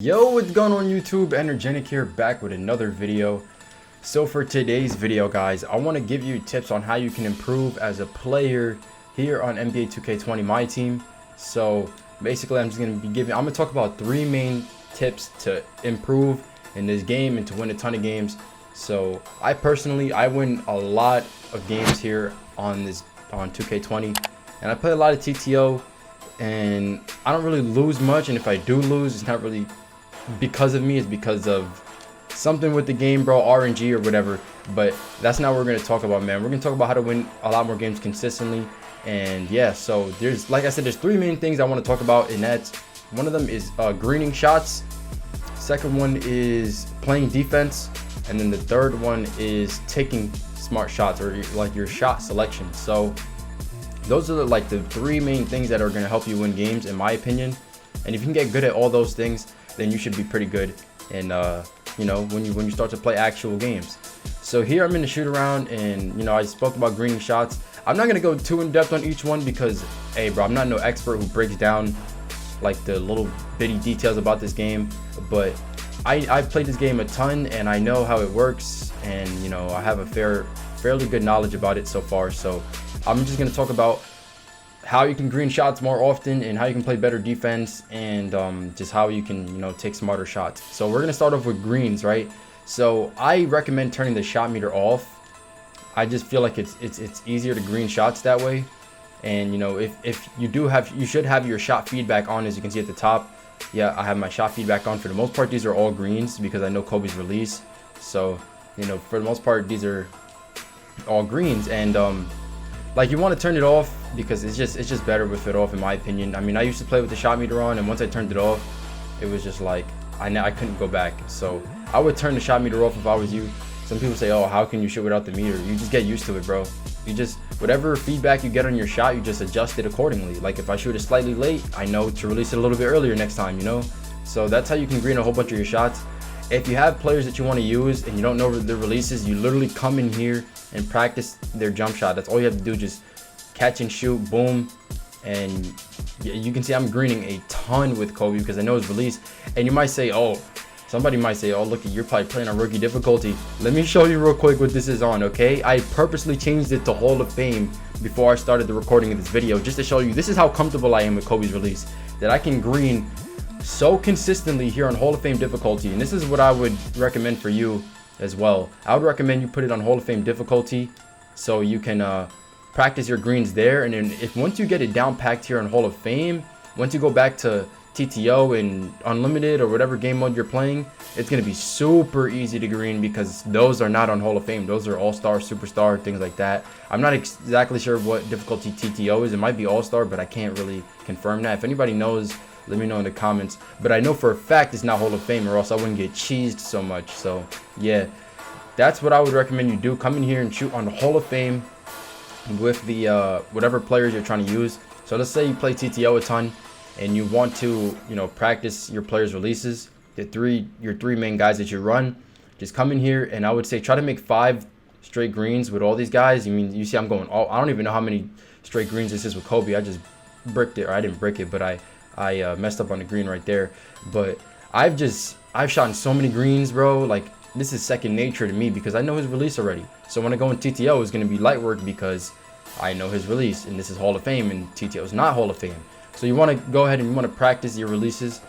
Yo, what's going on YouTube? Energetic here, back with another video. So for today's video, guys, I want to give you tips on how you can improve as a player here on NBA 2K20 Myteam. So basically, I'm gonna talk about three main tips to improve in this game and to win a ton of games. So I win a lot of games here on 2K20, and I play a lot of TTO, and I don't really lose much. And if I do lose, it's not really because of me, it's because of something with the game, bro, RNG or whatever. But that's not what we're going to talk about, man. We're going to talk about how to win a lot more games consistently. And yeah, so there's, like I said, there's three main things I want to talk about, and that's one of them is greening shots, second one is playing defense, and then the third one is taking smart shots, or like your shot selection. So those are like the three main things that are going to help you win games, in my opinion. And if you can get good at all those things, then you should be pretty good. And you know, when you start to play actual games. So here I'm in the shoot around, and you know, I spoke about greening shots. I'm not gonna go too in depth on each one because, hey, bro, I'm not no expert who breaks down like the little bitty details about this game. But I've played this game a ton, and I know how it works, and you know, I have a fairly good knowledge about it so far. So I'm just gonna talk about how you can green shots more often, and how you can play better defense, and just how you can, you know, take smarter shots. So we're gonna start off with greens, right? So I recommend turning the shot meter off. I just feel like it's easier to green shots that way. And you know, if you should have your shot feedback on, as you can see at the top. Yeah, I have my shot feedback on. For the most part, these are all greens because I know Kobe's release. So you know, for the most part, these are all greens. And like, you want to turn it off because it's just better with it off, in my opinion. I mean, I used to play with the shot meter on, and once I turned it off, it was just like I couldn't go back. So I would turn the shot meter off if I was you. Some people say, oh, how can you shoot without the meter? You just get used to it, bro. You just, whatever feedback you get on your shot, you just adjust it accordingly. Like, if I shoot it slightly late, I know to release it a little bit earlier next time, you know? So that's how you can green a whole bunch of your shots. If you have players that you want to use and you don't know their releases, you literally come in here and practice their jump shot. That's all you have to do, just catch and shoot, boom. And you can see I'm greening a ton with Kobe because I know his release. And you might say, oh, somebody might say, oh, look, you're probably playing on rookie difficulty. Let me show you real quick what this is on, okay? I purposely changed it to Hall of Fame before I started the recording of this video, just to show you this is how comfortable I am with Kobe's release, that I can green so consistently here on Hall of Fame difficulty. And this is what I would recommend for you as well. I would recommend you put it on Hall of Fame difficulty so you can practice your greens there. And then once you get it down packed here on Hall of Fame, once you go back to TTO and Unlimited or whatever game mode you're playing, it's going to be super easy to green because those are not on Hall of Fame. Those are All-Star, Superstar, things like that. I'm not exactly sure what difficulty TTO is. It might be All-Star, but I can't really confirm that. If anybody knows, let me know in the comments. But I know for a fact it's not Hall of Fame, or else I wouldn't get cheesed so much. So yeah, that's what I would recommend you do. Come in here and shoot on the Hall of Fame with the whatever players you're trying to use. So let's say you play TTO a ton and you want to, you know, practice your players' releases, your three main guys that you run. Just come in here, and I would say try to make 5 straight greens with all these guys. I mean, you see I'm going all, I don't even know how many straight greens this is with Kobe. I just bricked it, or I didn't brick it, but I messed up on the green right there. But I've shot in so many greens, bro. Like, this is second nature to me because I know his release already. So when I go in TTO, it's going to be light work because I know his release, and this is Hall of Fame, and TTO is not Hall of Fame. So you want to go ahead and you want to practice your releases.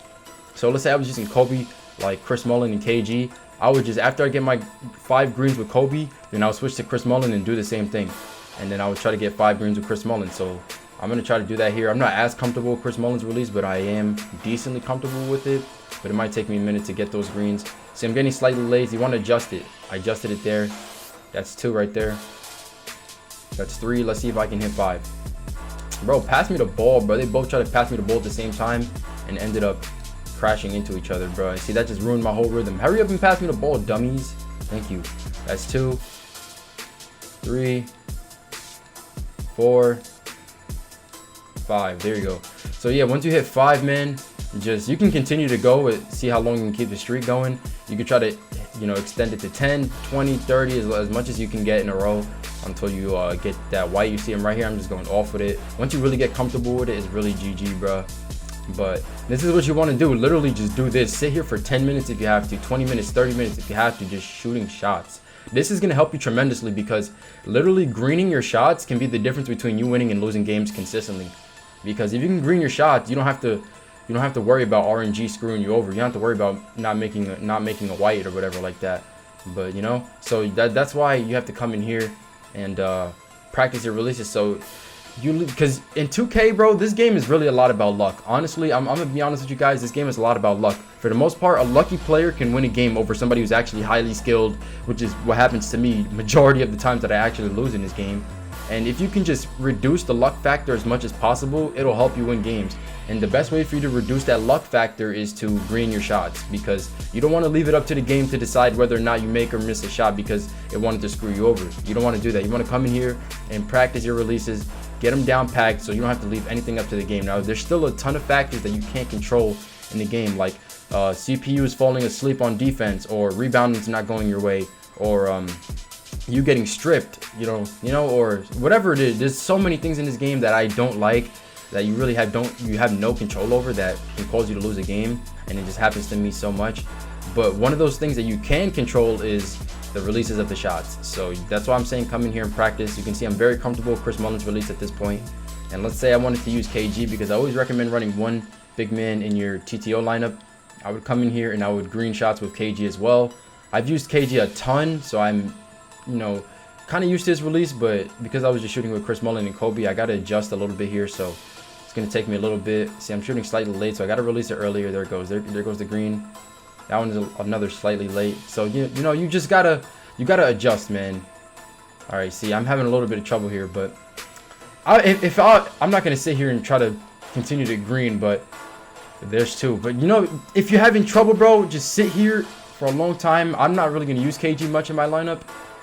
So let's say I was using Kobe, like Chris Mullin and KG. I would just, after I get my 5 greens with Kobe, then I would switch to Chris Mullin and do the same thing. And then I would try to get 5 greens with Chris Mullin. So I'm going to try to do that here. I'm not as comfortable with Chris Mullin's release, but I am decently comfortable with it. But it might take me a minute to get those greens. See, I'm getting slightly lazy. You want to adjust it. I adjusted it there. That's 2 right there. That's 3. Let's see if I can hit 5. Bro, pass me the ball, bro. They both tried to pass me the ball at the same time and ended up crashing into each other, bro. See, that just ruined my whole rhythm. Hurry up and pass me the ball, dummies. Thank you. That's 2, 3, 4, 5. There you go. So yeah, once you hit 5, man, you can continue to go with, see how long you can keep the streak going. You can try to, you know, extend it to 10, 20, 30, as much as you can get in a row until you get that white. You see him right here. I'm just going off with it. Once you really get comfortable with it, it's really GG, bro. But this is what you want to do. Literally just do this. Sit here for 10 minutes if you have to, 20 minutes, 30 minutes if you have to, just shooting shots. This is going to help you tremendously, because literally greening your shots can be the difference between you winning and losing games consistently. Because if you can green your shots, you don't have to worry about RNG screwing you over. You don't have to worry about not making a white or whatever like that. But you know, so that's why you have to come in here and practice your releases. So because in 2K, bro, this game is really a lot about luck. Honestly, I'm gonna be honest with you guys, this game is a lot about luck. For the most part, a lucky player can win a game over somebody who's actually highly skilled, which is what happens to me majority of the times that I actually lose in this game. And if you can just reduce the luck factor as much as possible, it'll help you win games. And the best way for you to reduce that luck factor is to green your shots, because you don't want to leave it up to the game to decide whether or not you make or miss a shot because it wanted to screw you over. You don't want to do that. You want to come in here and practice your releases, get them down packed, so you don't have to leave anything up to the game. Now, there's still a ton of factors that you can't control in the game, like CPU is falling asleep on defense, or rebounding is not going your way, or you getting stripped, you know, or whatever it is. There's so many things in this game that I don't like, that you really have no control over, that can cause you to lose a game, and it just happens to me so much. But one of those things that you can control is the releases of the shots. So that's why I'm saying come in here and practice. You can see I'm very comfortable with Chris Mullin's release at this point. And let's say I wanted to use KG, because I always recommend running one big man in your TTO lineup. I would come in here and I would green shots with KG as well. I've used KG a ton, so I'm, you know, kind of used to his release, but because I was just shooting with Chris Mullin and Kobe, I got to adjust a little bit here, so it's going to take me a little bit. See, I'm shooting slightly late, so I got to release it earlier. There it goes. There goes the green. That one is another slightly late. So you know, you just gotta adjust, man. All right, see, I'm having a little bit of trouble here, but I'm not gonna sit here and try to continue to green, but there's two. But you know, if you're having trouble, bro, just sit here for a long time. I'm not really gonna use KG much in my lineup,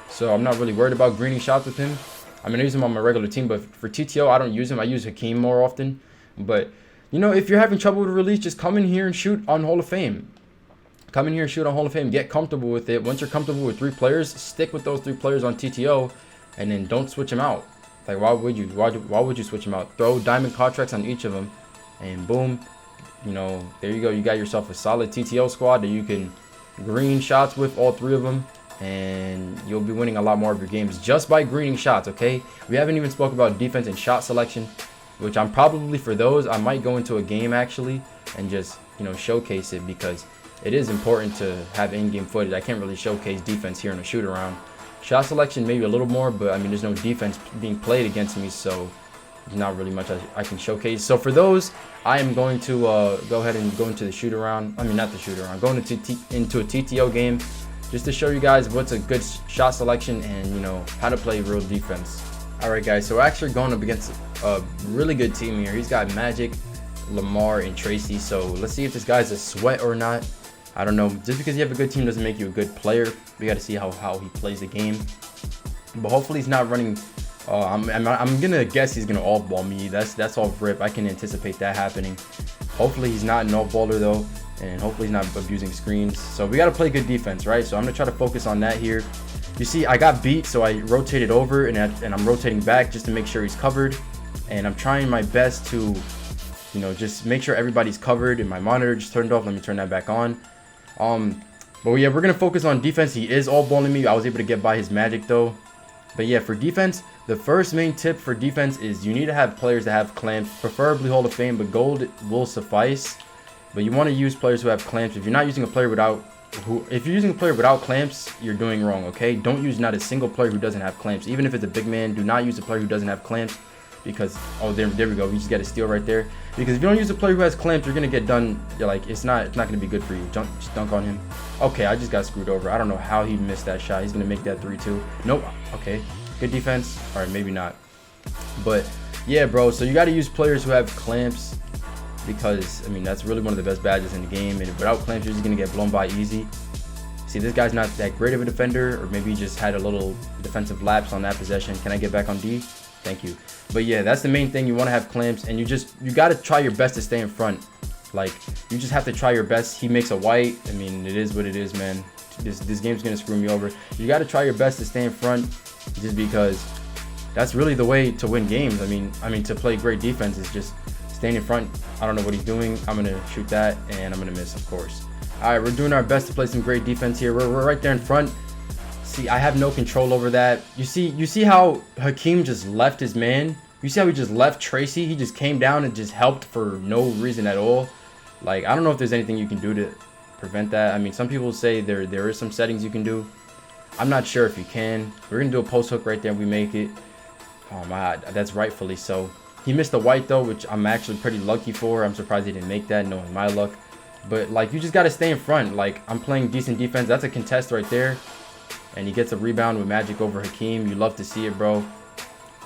so I'm not really worried about greening shots with him. I'm gonna use him on my regular team, but for TTO, I don't use him. I use Hakeem more often. But you know, if you're having trouble with release, just come in here and shoot on Hall of Fame. Come in here and shoot on Hall of Fame. Get comfortable with it. Once you're comfortable with 3 players, stick with those 3 players on TTO, and then don't switch them out. Like, why would you? Why would you switch them out? Throw diamond contracts on each of them, and boom, you know, there you go. You got yourself a solid TTO squad that you can green shots with, all 3 of them, and you'll be winning a lot more of your games just by greening shots. Okay, we haven't even spoke about defense and shot selection, which I'm probably, for those, I might go into a game actually and just, you know, showcase it, because it is important to have in-game footage. I can't really showcase defense here in a shoot-around. Shot selection maybe a little more, but I mean, there's no defense being played against me, so there's not really much I can showcase. So for those, I am going to go ahead and go into the shoot-around. I mean, not the shoot-around. Going into a TTO game, just to show you guys what's a good shot selection and, you know, how to play real defense. All right, guys. So we're actually going up against a really good team here. He's got Magic, Lamar, and Tracy. So let's see if this guy's a sweat or not. I don't know. Just because you have a good team doesn't make you a good player. We got to see how he plays the game. But hopefully he's not running. I'm gonna guess he's gonna all ball me. That's all rip. I can anticipate that happening. Hopefully he's not an all baller though, and hopefully he's not abusing screens. So we got to play good defense, right? So I'm gonna try to focus on that here. You see, I got beat, so I rotated over, and I'm rotating back just to make sure he's covered. And I'm trying my best to, you know, just make sure everybody's covered. And my monitor just turned off. Let me turn that back on. But yeah, we're gonna focus on defense. He is all balling me. I was able to get by his Magic though. But yeah, for defense, the first main tip for defense is you need to have players that have clamps, preferably Hall of Fame, but gold will suffice. But you want to use players who have clamps. If you're not using a player without clamps, you're doing wrong. Okay, don't use not a single player who doesn't have clamps. Even if it's a big man, do not use a player who doesn't have clamps, because there we go. We just got a steal right there. Because if you don't use a player who has clamps, you're gonna get done. You're like, it's not gonna be good for you. Just dunk on him. Okay, I just got screwed over. I don't know how he missed that shot. He's gonna make that 3-2. Nope. Okay, good defense. All right, maybe not. But yeah, bro. So you got to use players who have clamps, because I mean that's really one of the best badges in the game. And without clamps, you're just gonna get blown by easy. See, this guy's not that great of a defender, or maybe he just had a little defensive lapse on that possession. Can I get back on D? Thank you. But yeah, that's the main thing. You want to have clamps, and you got to try your best to stay in front. Like, you just have to try your best. He makes a white. I mean, it is what it is, man. This game's gonna screw me over. You got to try your best to stay in front, just because that's really the way to win games. I mean to play great defense is just Staying in front. I don't know what he's doing. I'm going to shoot that, and I'm going to miss, of course. All right, we're doing our best to play some great defense here. We're right there in front. See, I have no control over that. You see how Hakeem just left his man? You see how he just left Tracy? He just came down and just helped for no reason at all. Like, I don't know if there's anything you can do to prevent that. I mean, some people say there is some settings you can do. I'm not sure if you can. We're going to do a post hook right there and we make it. Oh, my, that's rightfully so. He missed the white, though, which I'm actually pretty lucky for. I'm surprised he didn't make that, knowing my luck. But, like, you just got to stay in front. Like, I'm playing decent defense. That's a contest right there. And he gets a rebound with magic over Hakeem. You love to see it, bro.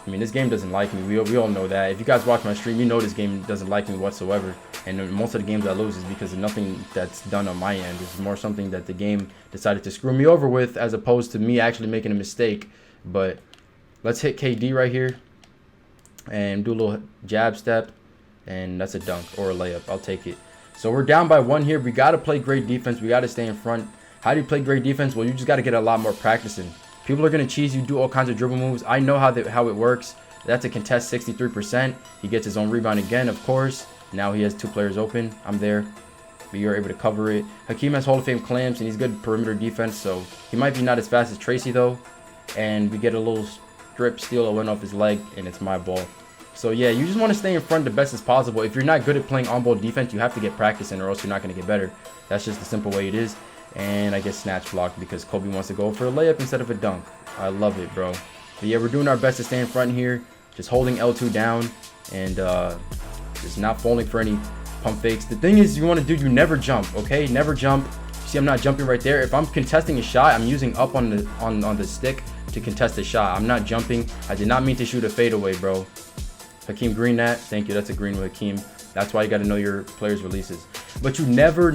I mean, this game doesn't like me. We all know that. If you guys watch my stream, you know this game doesn't like me whatsoever. And most of the games I lose is because of nothing that's done on my end. It's more something that the game decided to screw me over with as opposed to me actually making a mistake. But let's hit KD right here and do a little jab step. And that's a dunk or a layup. I'll take it. So we're down by 1 here. We got to play great defense. We got to stay in front. How do you play great defense? Well, you just got to get a lot more practice in. People are going to cheese you, do all kinds of dribble moves. I know how it works. That's a contest 63%. He gets his own rebound again, of course. Now he has 2 players open. I'm there. But you're able to cover it. Hakeem has Hall of Fame clamps, and he's good perimeter defense. So he might be not as fast as Tracy, though. And we get a little strip steal that went off his leg, and it's my ball. So, yeah, you just want to stay in front the best as possible. If you're not good at playing on-ball defense, you have to get practice in or else you're not going to get better. That's just the simple way it is. And I get snatch blocked because Kobe wants to go for a layup instead of a dunk. I love it, bro. But yeah, we're doing our best to stay in front here. Just holding L2 down and just not falling for any pump fakes. The thing is, you want to do, you never jump, okay? Never jump. See, I'm not jumping right there. If I'm contesting a shot, I'm using up on the stick to contest a shot. I'm not jumping. I did not mean to shoot a fadeaway, bro. Hakeem green that. Thank you. That's a green with Hakeem. That's why you got to know your players' releases. But you never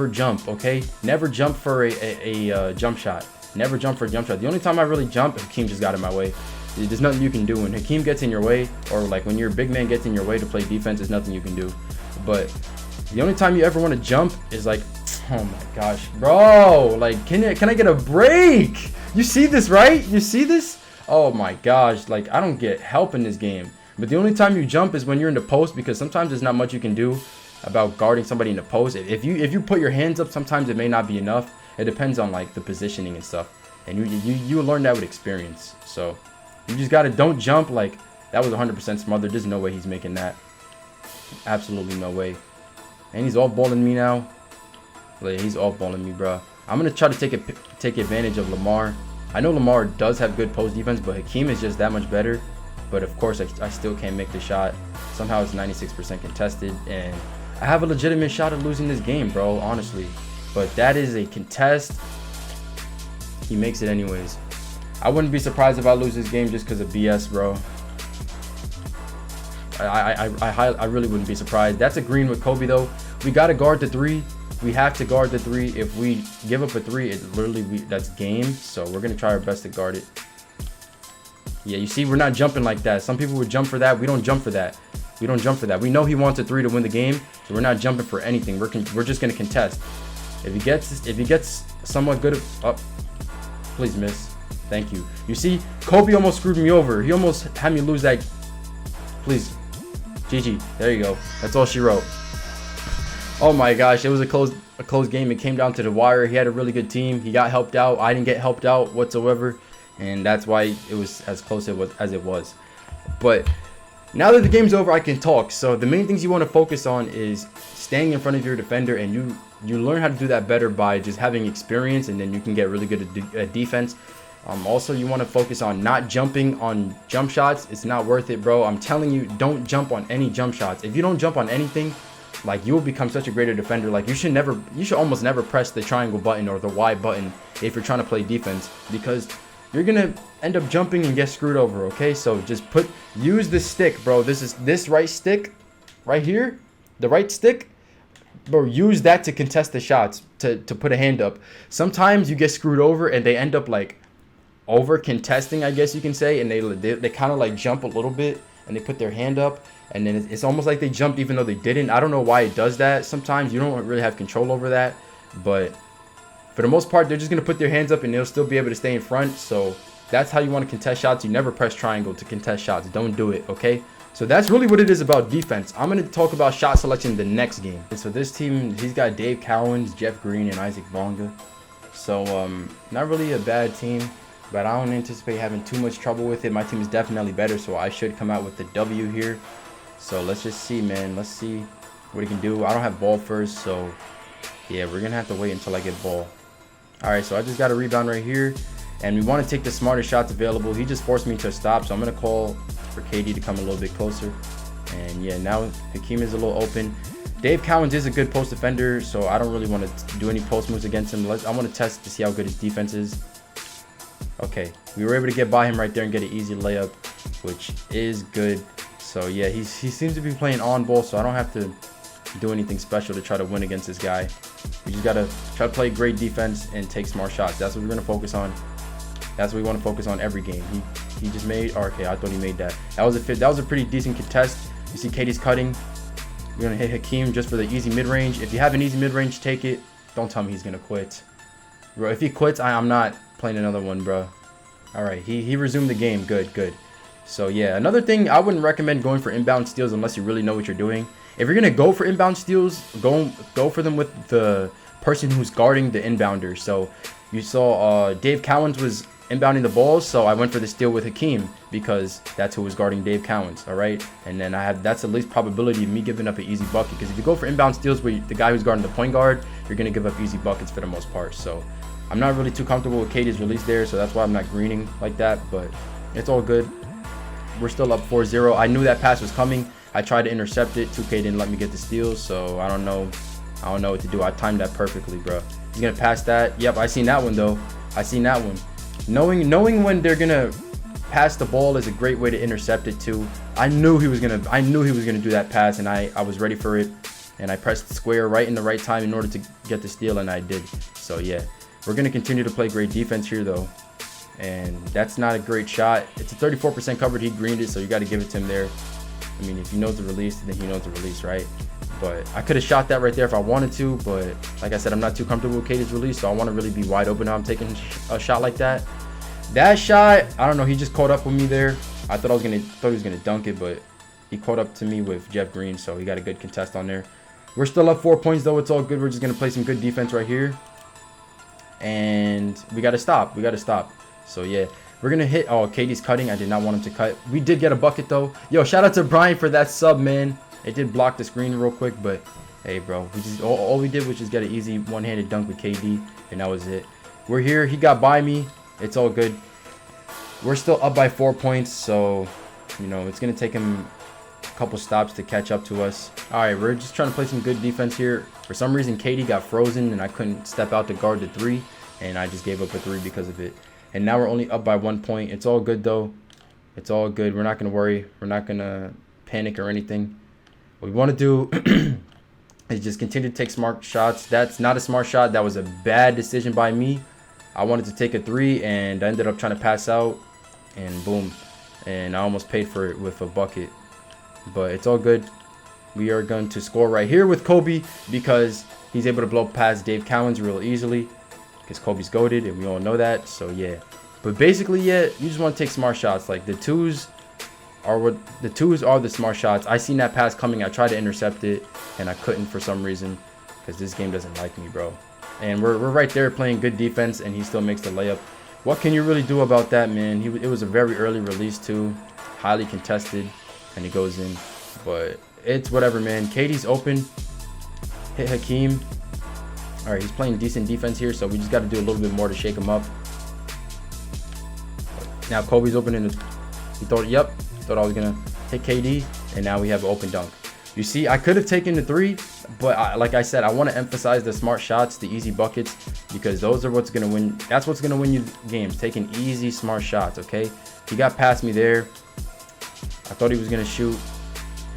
jump, okay? Never jump for a jump shot. Never jump for a jump shot. The only time I really jump, Hakeem just got in my way. There's nothing you can do. When Hakeem gets in your way, or like when your big man gets in your way to play defense, there's nothing you can do. But the only time you ever want to jump is like, oh my gosh, bro. Like, can I get a break? You see this, right? You see this? Oh my gosh. Like, I don't get help in this game. But the only time you jump is when you're in the post because sometimes there's not much you can do about guarding somebody in the post. If you put your hands up, sometimes it may not be enough. It depends on like the positioning and stuff. And you learn that with experience. So you just gotta don't jump. Like that was 100% smothered. There's no way he's making that. Absolutely no way. And he's off balling me now. Like, he's off balling me, bro. I'm gonna try to take advantage of Lamar. I know Lamar does have good post defense, but Hakeem is just that much better. But of course, I still can't make the shot. Somehow it's 96% contested, and I have a legitimate shot at losing this game, bro, honestly. But that is a contest. He makes it anyways. I wouldn't be surprised if I lose this game just because of BS, bro. I really wouldn't be surprised. That's a green with Kobe, though. We got to guard the 3. We have to guard the 3. If we give up a 3, it literally that's game. So we're going to try our best to guard it. Yeah, you see, we're not jumping like that. Some people would jump for that. We don't jump for that. We don't jump for that. We know he wants a 3 to win the game, so we're not jumping for anything. We're just gonna contest. If he gets somewhat good, please miss. Thank you. You see, Kobe almost screwed me over. He almost had me lose that. Please, GG. There you go. That's all she wrote. Oh my gosh, it was a close game. It came down to the wire. He had a really good team. He got helped out. I didn't get helped out whatsoever. And that's why it was as close as it was. But now that the game's over, I can talk. So the main things you want to focus on is staying in front of your defender, and you learn how to do that better by just having experience, and then you can get really good at defense. Also, you want to focus on not jumping on jump shots. It's not worth it, bro. I'm telling you, don't jump on any jump shots. If you don't jump on anything, like, you will become such a greater defender. Like, you should almost never press the triangle button or the Y button if you're trying to play defense, because you're gonna end up jumping and get screwed over. Okay, so just use the stick, bro. This right stick right here, the right stick, bro. Use that to contest the shots, to put a hand up. Sometimes you get screwed over and they end up like over contesting, I guess you can say, and they kind of like jump a little bit and they put their hand up, and then it's almost like they jumped even though they didn't. I don't know why it does that. Sometimes you don't really have control over that, but for the most part, they're just going to put their hands up and they'll still be able to stay in front. So that's how you want to contest shots. You never press triangle to contest shots. Don't do it, okay? So that's really what it is about defense. I'm going to talk about shot selection the next game. So this team, he's got Dave Cowens, Jeff Green, and Isaac Bonga. So not really a bad team, but I don't anticipate having too much trouble with it. My team is definitely better, so I should come out with the W here. So let's just see, man. Let's see what he can do. I don't have ball first, so yeah, we're going to have to wait until I get ball. All right, so I just got a rebound right here, and we want to take the smartest shots available. He just forced me to stop, so I'm going to call for KD to come a little bit closer. And yeah, now Hakeem is a little open. Dave Cowens is a good post defender, so I don't really want to do any post moves against him. I want to test to see how good his defense is. Okay, we were able to get by him right there and get an easy layup, which is good. So yeah, he seems to be playing on ball, so I don't have to do anything special to try to win against this guy. We just gotta try to play great defense and take smart shots. That's what we're gonna focus on. That's what we want to focus on every game. He just made. Okay, I thought he made that. That was a pretty decent contest. You see, KD's cutting. We're gonna hit Hakeem just for the easy mid range. If you have an easy mid range, take it. Don't tell me he's gonna quit, bro. If he quits, I'm not playing another one, bro. All right, he resumed the game. Good. So yeah, another thing, I wouldn't recommend going for inbound steals unless you really know what you're doing. If you're gonna go for inbound steals, go for them with the person who's guarding the inbounder. So you saw Dave Cowens was inbounding the balls, so I went for the steal with Hakeem because that's who was guarding Dave Cowens. All right, and then that's the least probability of me giving up an easy bucket, because if you go for inbound steals with the guy who's guarding the point guard, you're gonna give up easy buckets for the most part. So I'm not really too comfortable with KD's release there, so that's why I'm not greening like that, but it's all good. We're still up 4-0. I knew that pass was coming. I tried to intercept it. 2K didn't let me get the steal, so I don't know what to do. I timed that perfectly, bro. He's gonna pass that. Yep, I seen that one though. I seen that one. Knowing when they're gonna pass the ball is a great way to intercept it too. I knew he was gonna do that pass, and I was ready for it, and I pressed square right in the right time in order to get the steal, and I did. So yeah, we're gonna continue to play great defense here though. And that's not a great shot. It's a 34% covered. He greened it, so you got to give it to him there. I mean, if he knows the release, then he knows the release, right? But I could have shot that right there if I wanted to, but like I said, I'm not too comfortable with KD's release, so I want to really be wide open now. I'm taking a shot like that. That shot, I don't know, he just caught up with me there. I thought he was gonna dunk it, but he caught up to me with Jeff Green, so he got a good contest on there. We're still up 4 points though. It's all good. We're just gonna play some good defense right here, and we got to stop. So yeah, we're gonna hit. Oh, KD's cutting. I did not want him to cut. We did get a bucket though. Yo, shout out to Brian for that sub, man. It did block the screen real quick, but hey, bro, we just all we did was just get an easy one-handed dunk with KD, and that was it. We're here. He got by me. It's all good. We're still up by 4 points, so you know it's gonna take him a couple stops to catch up to us. All right, we're just trying to play some good defense here. For some reason, KD got frozen, and I couldn't step out to guard the three, and I just gave up a three because of it. And now we're only up by 1 point. It's all good, though. It's all good. We're not going to worry. We're not going to panic or anything. What we want to do is just continue to take smart shots. That's not a smart shot. That was a bad decision by me. I wanted to take a three, and I ended up trying to pass out. And boom. And I almost paid for it with a bucket. But it's all good. We are going to score right here with Kobe because he's able to blow past Dave Cowens real easily. Because Kobe's goated, and we all know that. So yeah, but basically, yeah, you just want to take smart shots. Like the twos are the smart shots. I seen that pass coming. I tried to intercept it, and I couldn't for some reason because this game doesn't like me, bro. And we're right there playing good defense, and he still makes the layup. What can you really do about that, man? It was a very early release too, highly contested, and he goes in. But it's whatever, man. KD's open. Hit Hakeem. All right, he's playing decent defense here, so we just got to do a little bit more to shake him up. Now Kobe's opening. He thought I was gonna hit KD, and now we have an open dunk. You see, I could have taken the three, but like I said, I want to emphasize the smart shots, the easy buckets, because those are what's gonna win. That's what's gonna win you games. Taking easy, smart shots. Okay, he got past me there. I thought he was gonna shoot,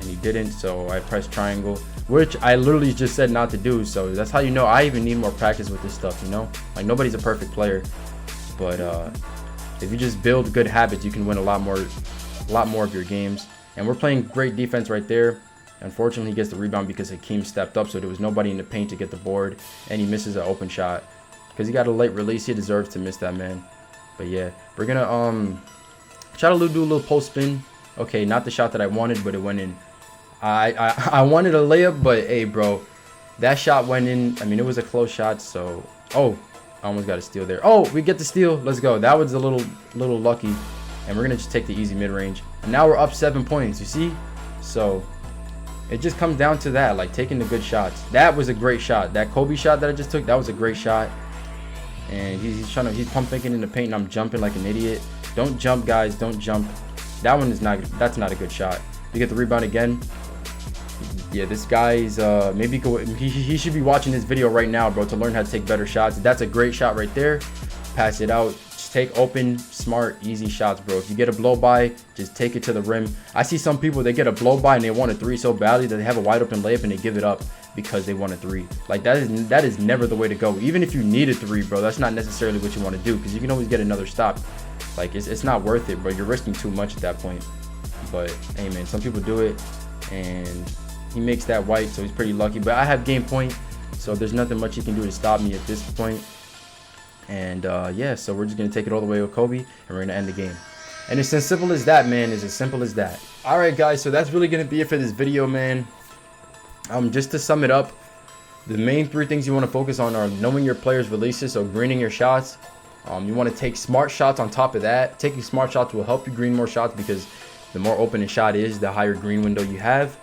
and he didn't, so I pressed triangle, which I literally just said not to do. So that's how you know I even need more practice with this stuff, you know? Like, nobody's a perfect player, but if you just build good habits, you can win a lot more of your games. And we're playing great defense right there. Unfortunately, he gets the rebound because Hakeem stepped up, so there was nobody in the paint to get the board, and he misses an open shot because he got a late release. He deserves to miss that, man. But yeah, we're gonna try to do a little post spin. Okay, not the shot that I wanted, but it went in. I wanted a layup, but hey, bro, that shot went in. I mean, it was a close shot, so... Oh, I almost got a steal there. Oh, we get the steal. Let's go. That was a little lucky. And we're going to just take the easy mid-range. And now we're up 7 points, you see? So, it just comes down to that, like taking the good shots. That was a great shot. That Kobe shot that I just took, that was a great shot. And he's pump faking in the paint, and I'm jumping like an idiot. Don't jump, guys. Don't jump. That one is not, that's not a good shot. We get the rebound again. Yeah, this guy's maybe he should be watching this video right now, bro, to learn how to take better shots. That's a great shot right there. Pass it out. Just take open, smart, easy shots, bro. If you get a blow by, just take it to the rim. I see some people, they get a blow by and they want a 3 so badly that they have a wide open layup and they give it up because they want a 3. Like that is never the way to go. Even if you need a 3, bro, that's not necessarily what you want to do, because you can always get another stop. Like it's not worth it, bro. You're risking too much at that point. But hey, man, some people do it, and he makes that white, so he's pretty lucky. But I have game point, so there's nothing much he can do to stop me at this point. And yeah, so we're just gonna take it all the way with Kobe, and we're gonna end the game. And it's as simple as that, man. It's as simple as that. All right, guys, so that's really gonna be it for this video, man. Just to sum it up, the main 3 things you want to focus on are knowing your players' releases, so greening your shots. You want to take smart shots on top of that. Taking smart shots will help you green more shots, because the more open a shot is, the higher green window you have.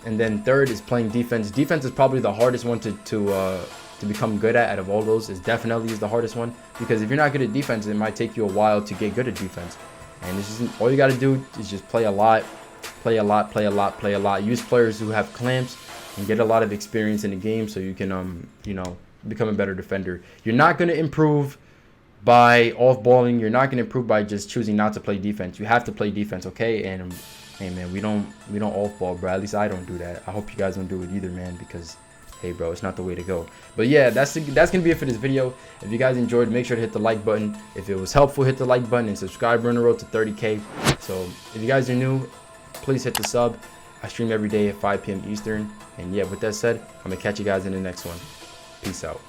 And then third is playing defense. Defense is probably the hardest one to become good at out of all those. It definitely is the hardest one, because if you're not good at defense, it might take you a while to get good at defense. And this isn't all you got to do is just play a lot, play a lot, play a lot, play a lot. Use players who have clamps and get a lot of experience in the game, so you can you know, become a better defender. You're not going to improve by off-balling. You're not going to improve by just choosing not to play defense. You have to play defense, okay? And hey, man, we don't off-ball, bro. At least I don't do that. I hope you guys don't do it either, man, because hey, bro, it's not the way to go. But yeah, that's gonna be it for this video. If you guys enjoyed, make sure to hit the like button. If it was helpful, hit the like button and subscribe. We're on the road to 30K. So if you guys are new, please hit the sub. I stream every day at 5 p.m. Eastern. And yeah, with that said, I'm gonna catch you guys in the next one. Peace out.